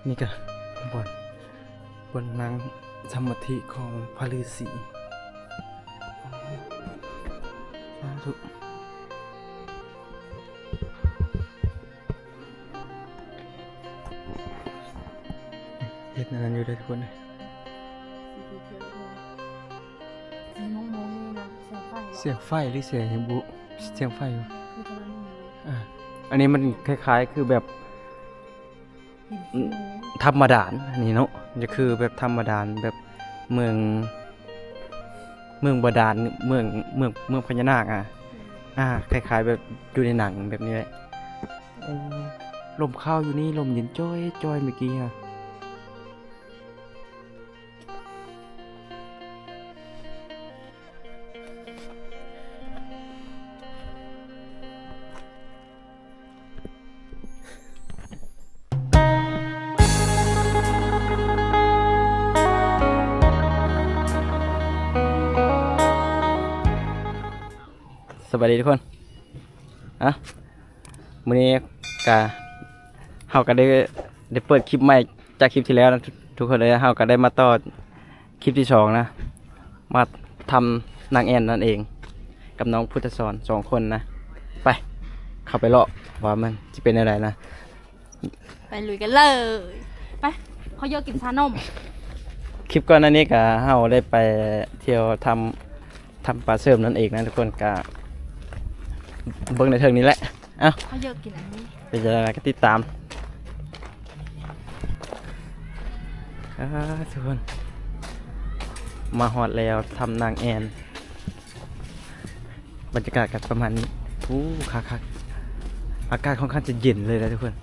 นี่ก็บนนางสมาธิของพระฤาษีสาธุเห็นนั้นอยู่ได้ทุกคนเลยเสียงไฟหรือเสียงบุเสียงไฟอยู่อันนี้มันคล้ายๆคือแบบธรรมดาอันนี้เนาะจะคือแบบธรรมดาแบบเมืองบาดาลเมืองพญานาคคล้ายๆแบบอยู่ในหนังแบบนี้แหละลมเข้าอยู่นี่ลมเย็นจ้อยเมื่อกี้สวัสดีทุกคนมื้อนี้เฮาก็ได้เปิดคลิปใหม่จากคลิปที่แล้วนะทุกคนเลยเฮาก็ได้มาต่อคลิปที่2นะมาทำนางแอนนั่นเองกับน้องพุทธสอน2คนนะไปเข้าไปเลาะว่ามันจะเป็นอะไรนะไปลุยกันเลยไปเขาเยอะกินชานมคลิปก่อนหน้านี้ก็เฮาได้ไปเที่ยวทำปลาเสริมนั่นเองนะทุกคนก็เบิ่งในเทิงนี้แหละเขาเยอะกินอันนี้เป็นอะไรก็ติดตามทุกคนมาฮอดแล้วทำนางแอนบรรยากาศกันประมาณนี้คักอากาศค่อนข้างจะเย็นเลยนะทุกคน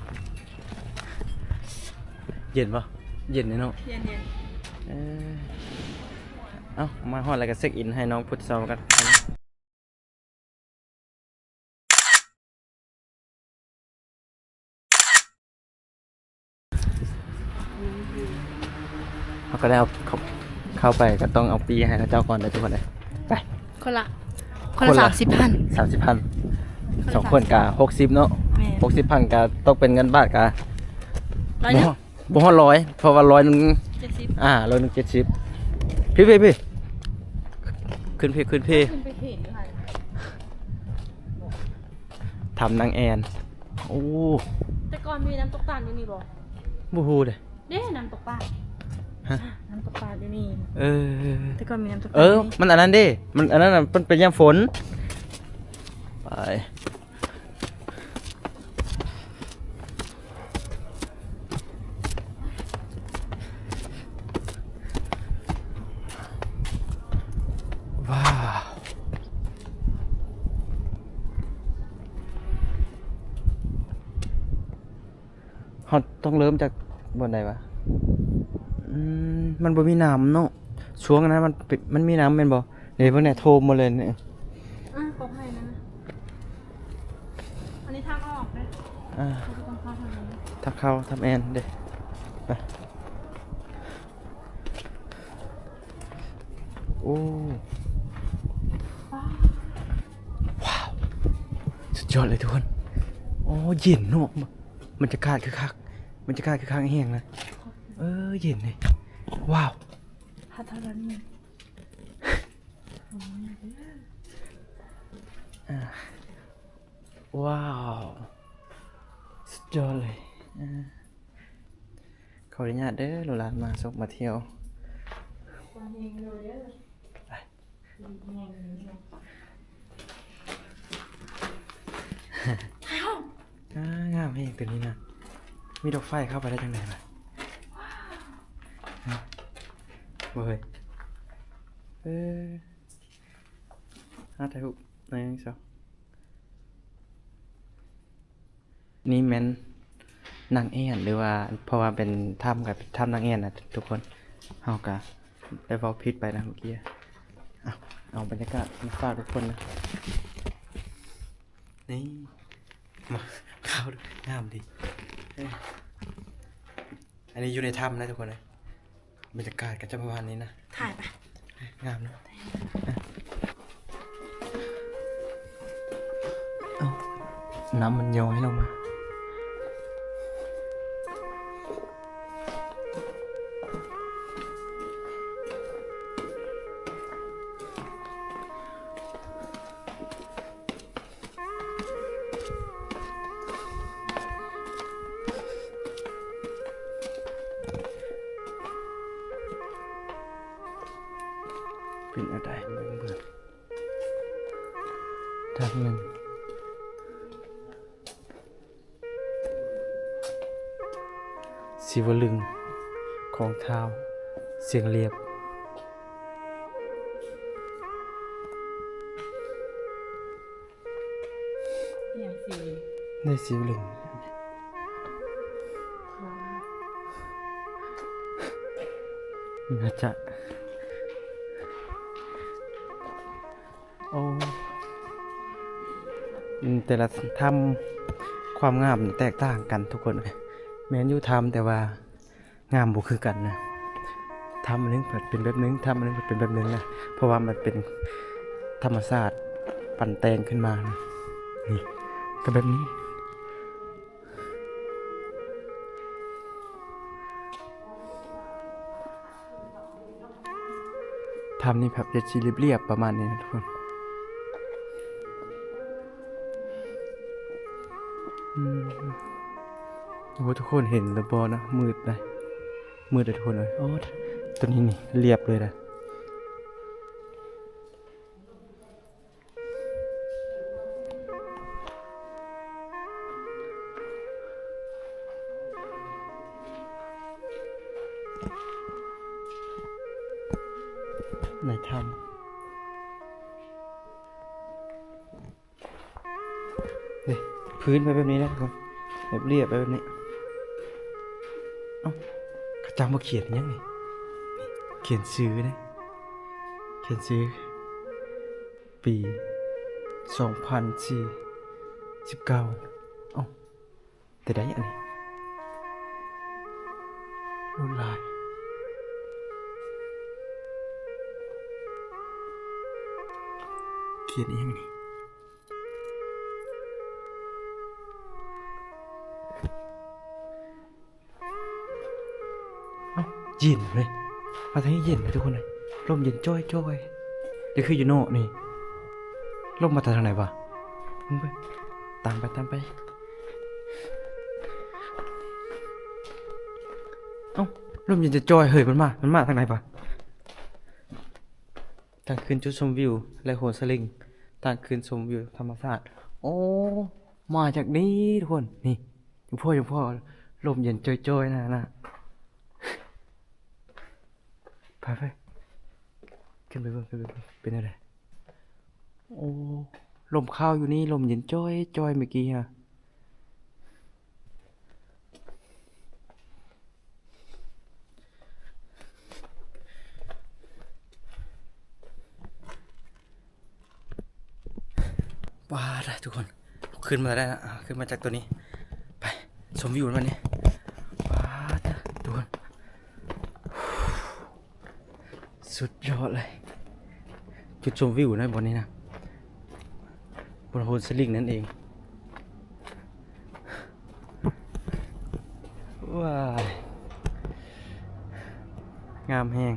เย็นปะเย็นเนาะเย็นมาฮอดอะไรกันเซ็กอินให้น้องพุทธสอนกันเขาก็ได้เอาเข้าไปก็ต้องเอาปีให้เจ้าก่อนเลยทุกคนเลยไปคนละ30,000 2 คนกะ60เนาะ60,000กะต้องเป็นเงินบาทกะบ่ฮอด100เพราะว่า100นึง70100นึง70พี่ขึ้นพี่ทำนางแอนแต่ก่อนมีน้ำตกปลาอยู่นี่บ่ฮู้เด้น้ำตกปลาน้ำตกปลาอยู่นี่แต่ก่อนมีน้ำตกปลามันอันนั้นเด้มันอันนั้นมันเป็นยามฝนไปว้าวเราต้องเริ่มจากบนไหนวะมันบ่มีน้ำเนาะช่วงนั้นมันมีน้ำเป็นบ่เดี๋ยวพวกเนี่ยโทรมาเลยเนี่ยขอให้นะอันนี้ทางออกเลยทางเข้าทำแอนเด้ไปว้าวสุดยอดเลยทุกคนเย็นเนาะมันจะกาดคือคักแห้งนะเย็นเลยว้าวฮัทธารานีว้าวสุดยอดเลยขออนุญาตเด้อลูกหลานมาส่งมาเที่ยวงามเองตัวนี้นะมีดอกไฟเข้าไปได้จังไหนล่ะเว้ยถ่ายรูป1 2นี่แม่นนางแอ่นหรือว่าเพราะว่าเป็นถ้ำกับถ้ำนางแอ่นนะทุกคนเฮากะได้เว้าผิดไปนะเมื่อกี้เอาบรรยากาศมาฝากทุกคนนะนี่มาเข้าดูงามดีอันนี้อยู่ในถ้ำนะทุกคนเลยบรรยากาศก็จะประมาณนี้นะถ่ายไปงามนะน้ำมันย้อยลงมา เป็นอะไรเบิ่งทางหนึ่งศิวลึงของเท้าเสียงเรียบอย่างสิ ในศิวลึงน่าจะโอ้แต่ละทำความงามแตกต่างกันทุกคนแม้นอยู่ทำแต่ว่างามบ่คือกันนะทำอันนึงเป็นแบบนึงทำอันนึงเป็นแบบนึงนะเพราะว่ามันเป็นธรรมชาติปั่นแต่งขึ้นมานะนี่ก็แบบนี้ทำนี่แบบจะชีเรียบๆประมาณนี้นะทุกคนโอ้ทุกคนเห็นแล้วบอนะมืดเลยมืดเลยทุกคนเลยโอ้ตัวนี้นี่เรียบเลยนะในถ้ำนี่พื้นไปแบบนี้นะทุกคนแบบเรียบไปแบบนี้เอ้ากระจำมาเขียนยังไงเขียนซื้อนะเขียนซื้อปี2019เอ้าแต่ได้อันนี้ลวดลายเขียนยังไงเย็นเลยมาทางนี้เย็นเลยทุกคนเลยลมเย็นจ้อยจ้อยเดี๋ยวคืออยู่โน่นี่ลมมาจากทางไหนวะมึงไปตามไปเอ้าลมเย็นจะจ้อยเฮ้ยมันมาทางไหนวะทางขึ้นจุดชมวิวและโหนสลิงทางขึ้นชมวิวธรรมชาติโอ้มาจากนี้ทุกคนนี่ยังพ่อลมเย็นจ้อยๆนะไปขึ้นไปเบิ่งเป็นอะไรโอ้ลมเข้าอยู่นี่ลมเย็นจ้อยเมื่อกี้ฮะว้าได้ทุกคนขึ้นมาได้นะขึ้นมาจากตัวนี้ไปชมวิวมันนี่ว้าทุกคนสุดยอดเลยจุดชมวิวนะบนนี้นะบนโฮนสลิงนั่นเองว้ายงามแห้ง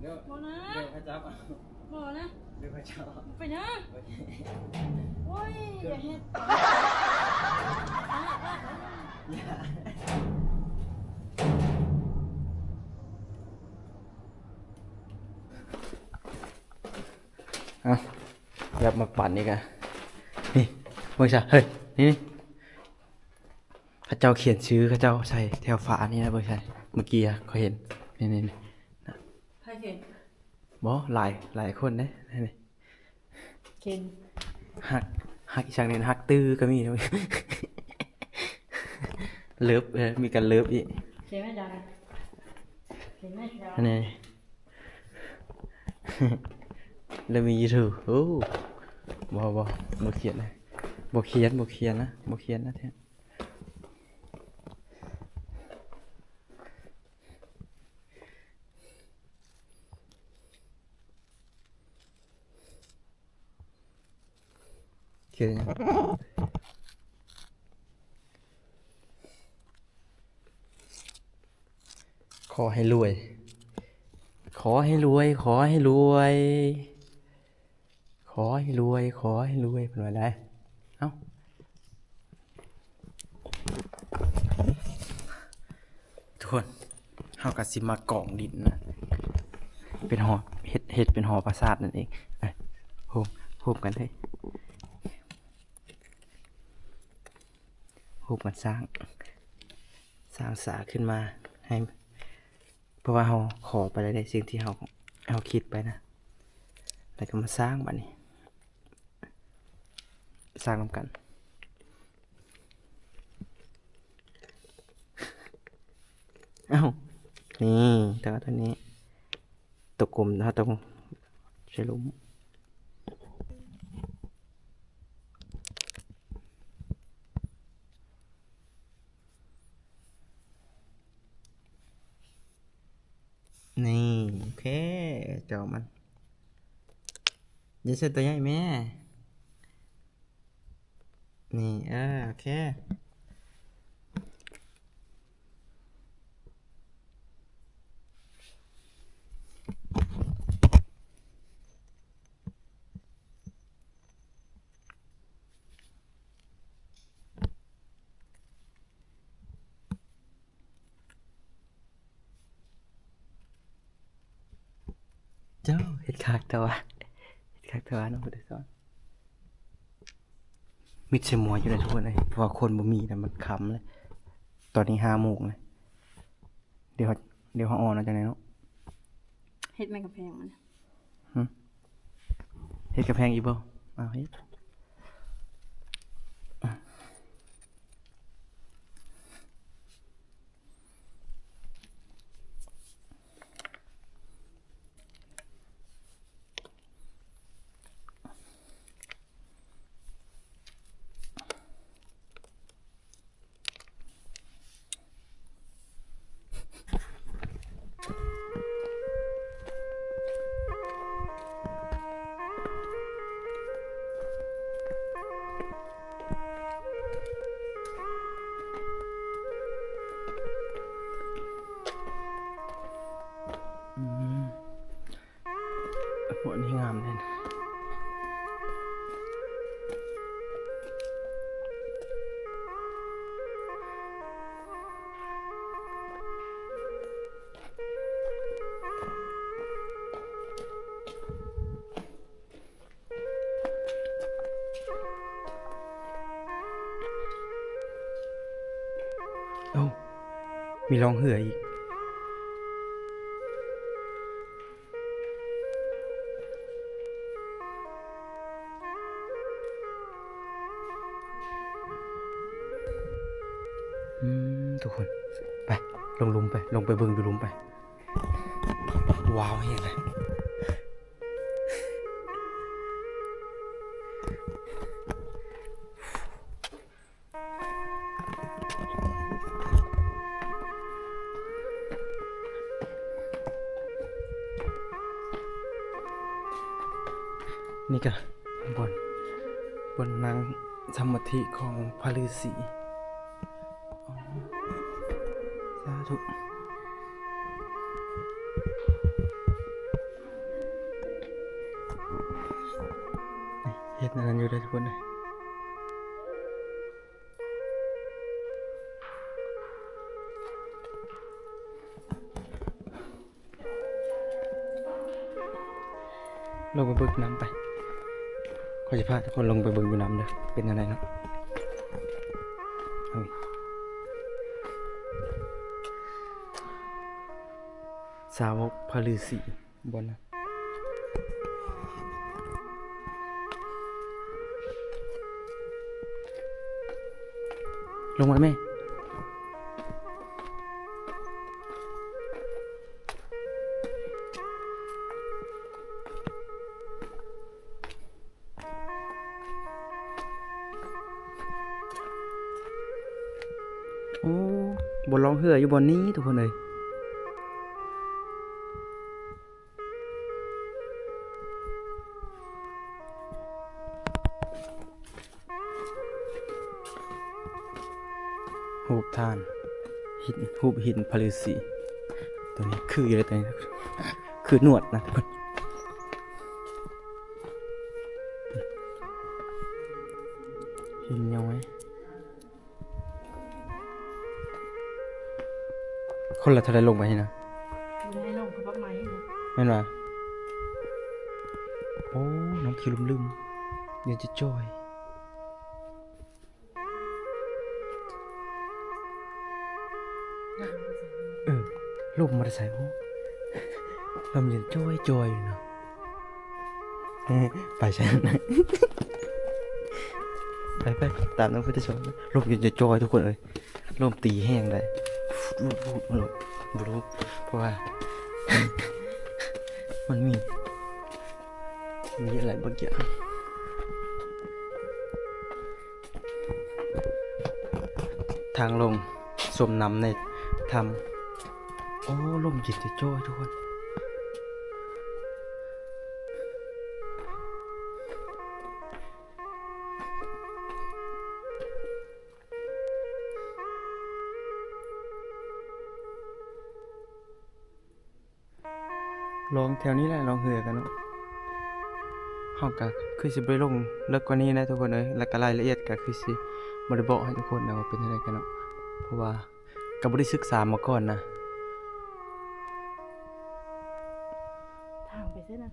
เดี๋ยวข้าจับบ่นะ เดี๋ยวข้าจับไปนะโอ้ยอย่าเฮ็ดยับมาปั่นนี่กันนี่มึงใช่เฮ้ยนี่ข้าเจ้าเขียนชื่อข้าเจ้าใส่แถวฝานี่นะเบอร์ใช่เมื่อกี้เขาเห็นนี่ใครเขียนบ่หลายคนนะนี่เขียนหักอีกอย่างนึงหักตื้อก็มีด้วยเลิฟมีการเลิฟอีกเขียนไม่ได้เขียนไม่ได้อันนี้แล้วมียูทูบโอ้บ่เขียนนะบ่เขียนนะแท้เขียนยังขอให้รวยขอ อให้รวย ขอให้รวย ขอให้รวย ขอให้รวยเป็นไงได้เอ้าทุกคนเฮากับสิมากล่องดินนะเป็นหอเฮ็ดเป็นหอปราสาทนั่นเองโฮมกันเลยโฮมกันสร้างสาขึ้นมาให้เพราะว่าเฮาขอไปแล้วได้สิ่งที่เฮาคิดไปนะแล้วก็มาสร้างบัดนี้สร้างนำกันเอ้านี่แต่ว่าตัวนี้ตกกลมนะตรงใช้ลุมนี่โอเคจอมันอย่าใส่ตัวใหญ่แม่นี่โอเคเจ้าเห็ดคักตัวน้องพุทธสอนมิดเชมัวอยู่ในทุกคนเลยเพราะว่าคนบ่มีนะมันคำเลยตอนนี้5 โมงเลยเดี๋ยวเขาออนมาจากไหนเนาะ เฮ็ดแม่กระแพงมัน เฮ็ดกระแพงอีกบ่เฮ็ดพวกนี้งามเลยนะโอ้มีรองเหืออีกทุกคนไปลงหลุมไปลงไปเบิ่งดูหลุมไปว้าวเห็นเลยนี่ก็บนนางสมาธิของพระฤาษีสาธุเฮ็ดนั่นอยู่ได้ทุกคนเลยลงไปเบิ่งน้ำไปขอจะพาทุกคนลงไปเบิ่งอยู่น้ำเด้อเป็นอะไรเนาะสาวกพระฤาษีบนนะลงมาไหมโอ้บนร้องเหืออยู่บนนี้ทุกคนเลยหูบทานหินหูบหินพระฤาษีตัวนี้คืออยู่ในตัวนี้ คือหนวดนะทุกคนเห็นยังไหมคนละเท่าไรลงไปนะ อยู่ในโรงเขาพักไหมนะ แม่นว่าโอ้น้องคิวลืมๆเดี๋ยวจะจ้อยลมมาได้ใส่โอ้ลมเย็นจ้อยจ้อยอยู่เนาะไปใช่ไหมไปตามน้องพุทธชนลมเย็นจะจ้อยทุกคนเลยลมตีแห้งได้รู้เพราะว่า มันมีอะไรบางอย่างทางลงสมน้ำในทำโอ้ลมเย็นจะจ้อยทุกคนลองแถวนี้แหละลองเหือกันเนาะห้องก็คือสิไปลงเลิกกว่านี้นะทุกคนเลยและก็รายละเอียดก็คือสิบริบอกให้ทุกคนนะว่าเป็นยังไงกันเนาะเพราะว่าก็บ่ได้ศึกษามาก่อนนะ ทางไปเส้นนะ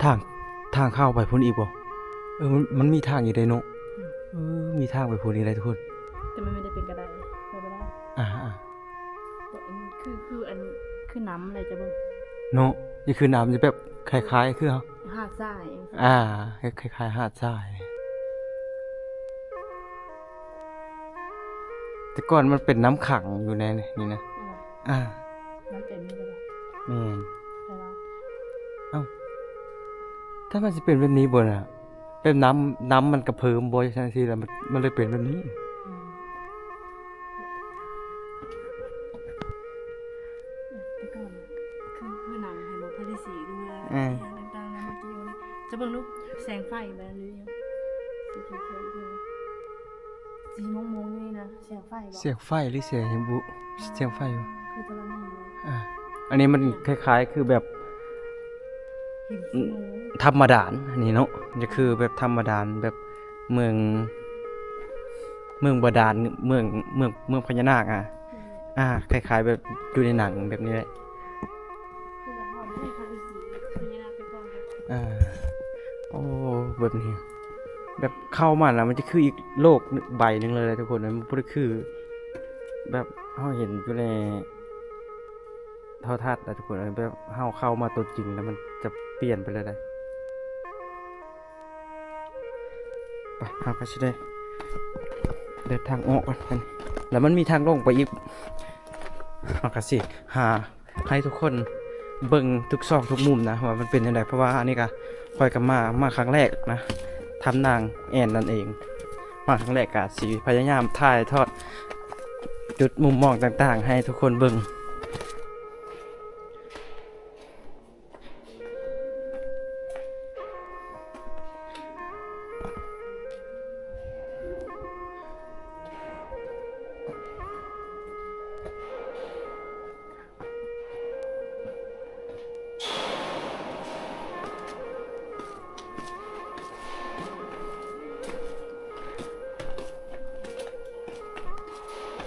ทางเข้าไปพุ่นอีกบ่มันมีทางอยู่ได้เนาะมีทางไปพุ่นอีกได้ทุกคน แต่มันไม่ได้เป็นกระไดไม่ได้ อ่า แต่อันนี้คืออันคือน้ำอะไรจะเบิ่ง เนาะนี่คือน้ำจะแบบคล้ายๆคือเฮา หาดทรายเอง คล้ายๆหาดทรายแต่ก่อนมันเป็นน้ำขังอยู่ในนี่นะอ่า น้ำเป็นไม่ได้หรอ แม่น ใช่แล้ว ถ้ามันจะเป็นแบบนี้บ่น่ะเป็นน้ำมันกระเพิ่มบ่จังซี่แล้วมันเลยเป็นแบบนี้ แต่ก่อนคือหนังให้บอกพระฤาษีเรือ ต่างๆนะเมื่อกี้นี่จะเบิ่งลูกแสงไฟแบบนี้สีเขียวๆด้วยสีม่วงๆนี่นะแสงไฟบอก เสียงไฟหรือเสียงหิบุเสียงไฟอยู่ คือตะละนี่เลย อันนี้มันคล้ายๆคือแบบ เห็นสีโม ธรรมดานอันนี้เนาะจะคือแบบธรรมดานแบบเมืองบาดาลเมืองพญานาคคล้ายๆแบบอยู่ในหนังแบบนี้แหละ คือละครให้พระฤาษีพญานาคไปก่อนเลย โอ้แบบนี้แบบเข้ามาแล้วมันจะคืออีกโลกใบหนึงเลยทุกคนมันบ่ได้คือ แบบเฮาเห็นอยู่ในโทรทัศน์นะทุกคนแบบเฮาเข้ามาตัวจริงแล้วมันจะเปลี่ยนไปเลยได้ไปเฮาก็สิได้เดินทางออกกันแล้วมันมีทางลงไปอีกเฮาก็สิหาให้ทุกคนเบิ่งทุกซอกทุกมุมนะว่ามันเป็นจังไดเพราะว่าอันนี้ก็ค่อยก็มาครั้งแรกนะทำนางแอนนั่นเองมาครั้งแรกก็สิพยายามถ่ายทอดจุดมุมมองต่างๆให้ทุกคนเบิ่ง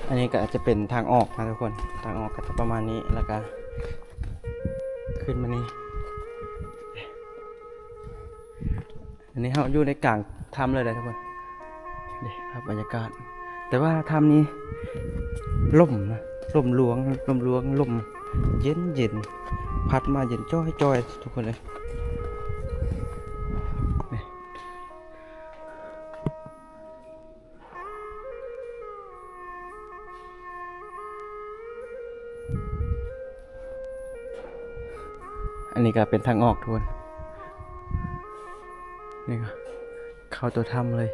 อันนี้ก็อาจจะเป็นทางออกนะทุกคนทางออกก็จะประมาณนี้แล้วก็ขึ้นมานี่อันนี้เราอยู่ในกลางถ้ำเลยนะทุกคนนี่ครับบรรยากาศแต่ว่าถ้ำนี้ล่มนะล่มหลวงล่มเย็นพัดมาเย็นจ้อยทุกคนเลยนี่อันนี้ก็เป็นทางออกทุกคนนี่ก็เข้าตัวถ้ำเลย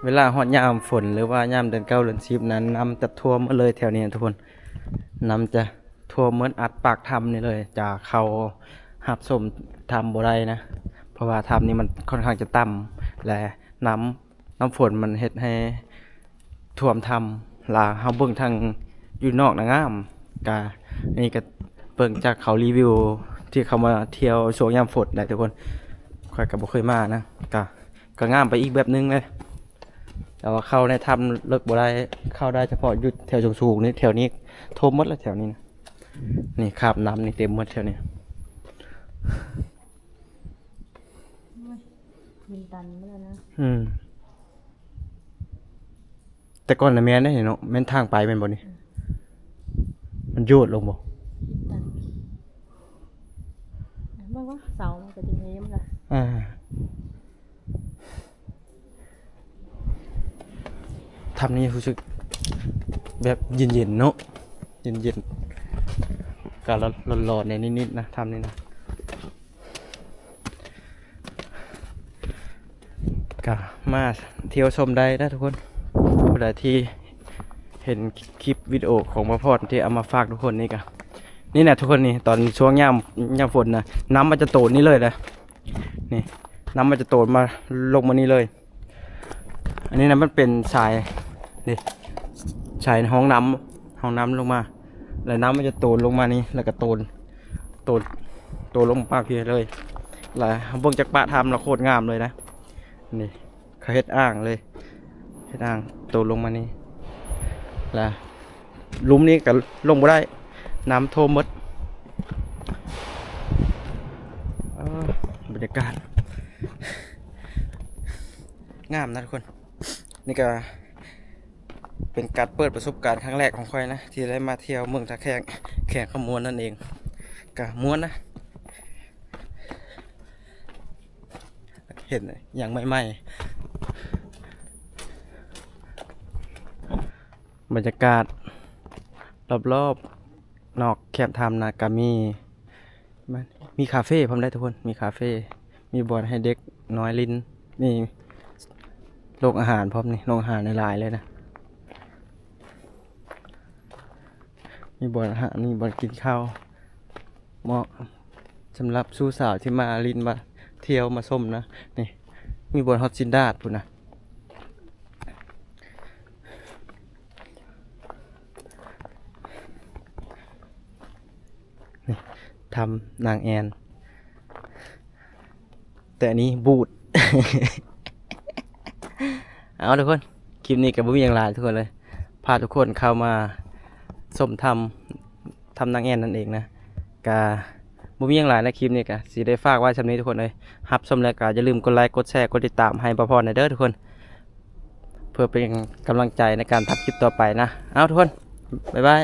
เวลาฮอดยามฝนหรือว่ายามเดือน9เดือน10นั้นน้ำจะท่วมมาเลยแถวนี้ทุกคน น้ำจะท่วมเหมือนอัดปากถ้ำนี่เลยจะเข้าหับสมถ้ำบ่ได้นะเพราะว่าถ้ำนี่มันค่อนข้างจะต่ำและน้ำฝนมันเฮ็ดให้ท่วมถ้ำลาเฮาเบิ่งทางอยู่นอกนะงามกะนี่ก็เบิ่งจากเขารีวิวที่เขามาเที่ยวช่วงยามฝนได้ทุกคนค่อยก็บ่เคยมานะก็งามไปอีกแบบนึงเลยแต่ว่าเข้าในถ้ำเลิกบ่ได้เข้าได้เฉพาะอยู่แถวสูงๆนี่แถวนี้ท่วมหมดแล้วแถวนี้นะนี่คราบน้ำนี่เต็มหมดแถวนี้ มินตันมาแล้วนะ แต่ก่อนน่ะแม่นได้เนาะแม่นทางไปแม่นบ่นี่มันโยดลงบ่ มินตันบ้างวะเสามันก็จะเงี้ยมละ ทำนี่รู้สึกแบบเย็นๆเนาะเย็นๆการร้อนๆในนิดๆนะทำนี่นะก็มาเที่ยวชมได้นะทุกคนเวลาที่เห็นคลิปวิดีโอของพ่อพอดที่เอามาฝากทุกคนนี่ก็นี่นะทุกคนนี่ตอนช่วงยามฝนนะน้ำมันจะโตนนี่เลยนะนี่น้ำมันจะโตนมาลงมานี่เลย อันนี้นะมันเป็นชายนี่ชายห้องน้ำลงมาแล้วน้ำมันจะโตนลงมานี่แล้วก็โตนลงปากเพียเลยแล้วเบิ่งจากปะทำเราโคตรงามเลยนะนี่เขาเฮ็ดอ่างเลยเฮ็ดอ่างโตนลงมานี่แล้วหลุมนี้ก็ลงบ่ได้น้ำท่วมหมดบรรยากาศงามนะทุกคนนี่ก็เป็นการเปิดประสบการณ์ครั้งแรกของค่อยนะที่ได้มาเที่ยวเมืองท่าแขกขมวนนั่นเองก็ม้วนนะเห็นอย่างใหม่ๆบรรยากาศรอบๆนอกแคมป์ทำนะก็มีคาเฟ่พร้อมได้ทุกคนมีคาเฟ่มีบ่อนให้เด็กน้อยลิ้นมีโรงอาหารพร้อมนี่โรงอาหารในลายเลยนะมีบ่อนอาหารมีบ่อนกินข้าวเหมาะสำหรับสู้สาวที่มาลินมาเที่ยวมาส้มนะนี่มีบ่อนฮอตซินดาดพุ่นนะนี่ทำนางแอนแต่อันนี้บูด เอาทุกคนคลิปนี้กับบุ้มยังลายทุกคนเลยพาทุกคนเข้ามาส้มทำนางแอนนั่นเองนะกาบุ้มยังลายในคลิปนี้กะสีได้ฝากไว้ชำนี้ทุกคนเลยฮับชมแล้วก็อย่าลืมกดไลค์กดแชร์กดติดตามให้ประพรในเด้อทุกคนเพื่อเป็นกำลังใจในการทำคลิปต่อไปนะเอาทุกคนบ๊ายบาย